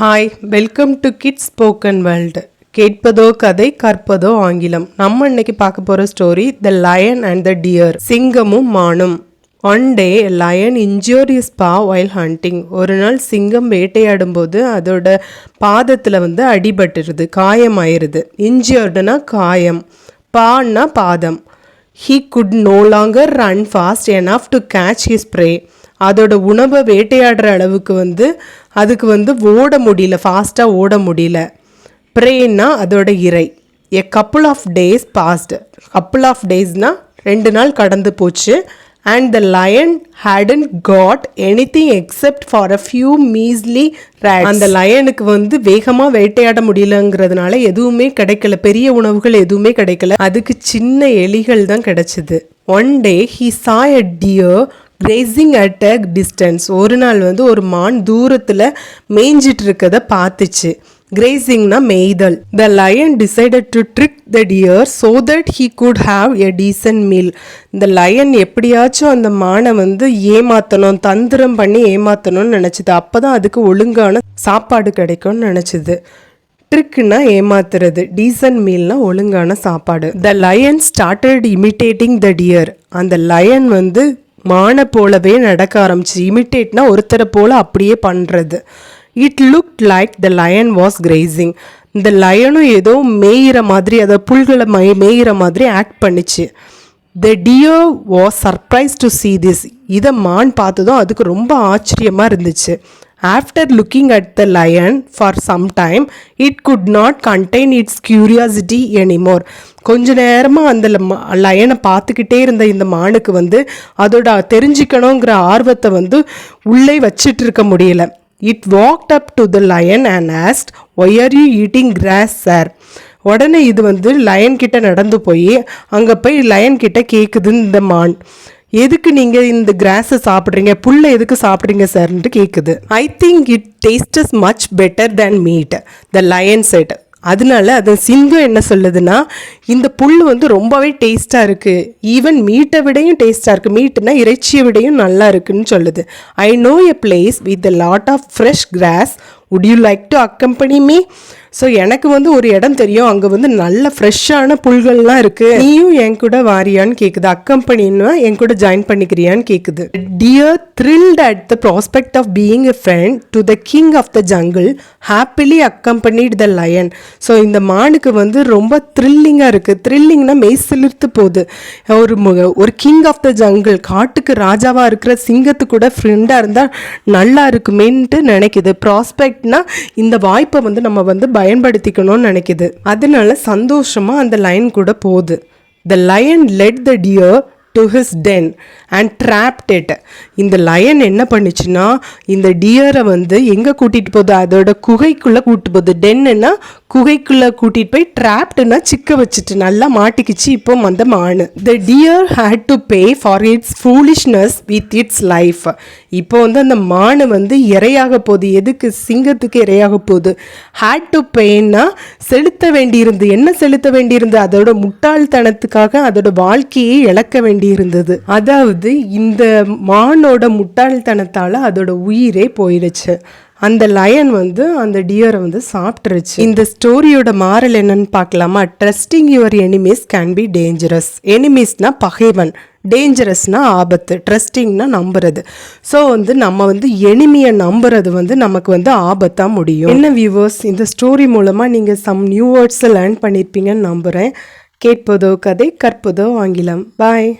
Hi, welcome to kids spoken world. கேட்பதோ கதை, கற்பதோ ஆங்கிலம். நம்ம இன்னைக்கு பார்க்க போகிற story the lion and the deer. சிங்கமும் மானும். One day lion injured his paw while hunting. ஒரு நாள் சிங்கம் வேட்டையாடும் போது அதோட பாதத்தில் அடிபட்டுருது, காயமாயிருது. இன்ஜூர்டுனா காயம், பான்னா பாதம். He could no longer run fast enough to catch his prey. அதோட உணவை வேட்டையாடுற அளவுக்கு அதுக்கு ஓட முடியல, ஃபாஸ்ட்டாக ஓட முடியல. ப்ரேன்னா அதோட இறை. A couple of days passed. Couple of டேஸ்னால் 2 நாள் கடந்து போச்சு. And the lion hadn't got anything except for a few measly rats. அந்த லயனுக்கு வேகமாக வேட்டையாட முடியலங்கிறதுனால எதுவுமே கிடைக்கல, பெரிய உணவுகள் எதுவுமே கிடைக்கல. அதுக்கு சின்ன எலிகள் தான் கிடைச்சிது. One day he saw a deer grazing at a distance. ஒரு நாள் ஒரு மான் தூரத்தில் மேய்ஞ்சிட்டு இருக்கதை பார்த்துச்சு. கிரேசிங்னா மேய்தல். The lion decided to trick the deer so that he could have a decent meal. இந்த லயன் எப்படியாச்சும் அந்த மானை ஏமாற்றணும், தந்திரம் பண்ணி ஏமாற்றணும்னு நினச்சிது. அப்போ தான் அதுக்கு ஒழுங்கான சாப்பாடு கிடைக்கும்னு நினச்சிது. ட்ரிக்னா ஏமாத்துறது, டீசன்ட் மீல்னா ஒழுங்கான சாப்பாடு. த லயன் ஸ்டார்டட் இமிட்டேட்டிங் த டியர். அந்த லயன் மானை போலவே நடக்க ஆரம்பிச்சு. இமிட்டேட்னா ஒருத்தரை போல அப்படியே பண்ணுறது. It looked like the line was grazing. இந்த லயனும் ஏதோ மேயிற மாதிரி, அதை புல்களை மேயிற மாதிரி ஆக்ட் பண்ணிச்சு. The deer was surprised to see this. இதை மான் பார்த்ததும் அதுக்கு ரொம்ப ஆச்சரியமாக இருந்துச்சு. After looking at the lion for some time it could not contain its curiosity anymore. கொஞ்ச நேரமாக அந்த லயனை பார்த்துக்கிட்டே இருந்த இந்த மானுக்கு அதோட தெரிஞ்சுக்கணுங்கிற ஆர்வத்தை உள்ளே வச்சிட்டு இருக்க முடியல. It walked up to the lion and asked, "Why are you eating grass, sir?" உடனே இது லயன் கிட்ட நடந்து போய் அங்கே போய் லயன் கிட்ட கேட்குது இந்த மான். எதுக்கு நீங்கள் இந்த கிராஸை சாப்பிட்றீங்க, புல்லை எதுக்கு சாப்பிட்றீங்க சார்ன்ட்டு கேட்குது. I think it tastes much better than meat, the lion said. அதனால அது சிங்கம் என்ன சொல்லுதுன்னா, இந்த புல் ரொம்பவே டேஸ்ட்டாக இருக்குது, ஈவன் மீட்டை விடையும் டேஸ்ட்டாக இருக்குது, மீட்டுனா இறைச்சியை விடையும் நல்லா இருக்குன்னு சொல்லுது. I know a place with a lot of fresh grass, would you like to accompany me? So எனக்கு ஒரு இடம் தெரியும், அங்கே நல்ல ஃப்ரெஷ்ஷான புல்கள்லாம் இருக்குது, நீயும் என் கூட வாரியான்னு கேட்குது. அக்கம்பனின்னா என் கூட ஜாயின் பண்ணிக்கிறியான்னு கேட்குது. Dear thrilled at the prospect of being a friend to the king of the jungle happily accompanied the lion. So இந்த மானுக்கு ரொம்ப த்ரில்லிங்காக இருக்குது. த்ரில்லிங்னா மெய் சிலிர்த்து போகுது. ஒரு கிங் ஆஃப் த ஜங்கிள், காட்டுக்கு ராஜாவாக இருக்கிற சிங்கத்து கூட ஃப்ரெண்டாக இருந்தால் நல்லா இருக்குமேன்ட்டு நினைக்குது. ப்ராஸ்பெக்ட்னா இந்த வாய்ப்பை நம்ம பயன்படுத்திக்கணும்னு நினைக்குது. அதனால சந்தோஷமா அந்த லயன் கூட போகுது. The lion led the deer to his den and trapped it. இந்த லயன் என்ன பண்ணிச்சுன்னா, இந்த டியரை எங்கே கூட்டிகிட்டு போகுது, அதோட குகைக்குள்ளே கூட்டிட்டு போகுது. டென்னுன்னா குகைக்குள்ளே கூட்டிகிட்டு போய், ட்ராப்டுன்னா சிக்க வச்சுட்டு நல்லா மாட்டிக்கிச்சு. இப்போ அந்த மானு. The deer had to pay for its foolishness with its life. இப்போ அந்த மானு இரையாக போகுது. எதுக்கு? சிங்கத்துக்கு இரையாக போகுது. ஹேட் டு பேன்னா செலுத்த வேண்டியிருந்து. என்ன செலுத்த வேண்டியிருந்து? அதோட முட்டாள்தனத்துக்காக அதோட வாழ்க்கையை இழக்க வேண்டியிருந்தது. அதாவது இந்த மானோட முட்டாள்தனத்தால் அதோட உயிரே போயிடுச்சு. அந்த லயன் அந்த டியரை சாப்பிட்டுருச்சு. இந்த ஸ்டோரியோட மாரல் என்னன்னு பார்க்கலாமா? Trusting your enemies can be dangerous. எனிமீஸ்னா பகைவன், டேஞ்சரஸ்னா ஆபத்து, ட்ரஸ்டிங்னா நம்புறது. ஸோ நம்ம எனிமியை நம்புறது நமக்கு ஆபத்தாக முடியும். என்ன வியூவர்ஸ், இந்த ஸ்டோரி மூலமாக நீங்கள் சம் நியூ வேர்ட்ஸை லேர்ன் பண்ணியிருப்பீங்கன்னு நம்புகிறேன். கேட்பதோ கதை, கற்பதோ ஆங்கிலம். பாய்.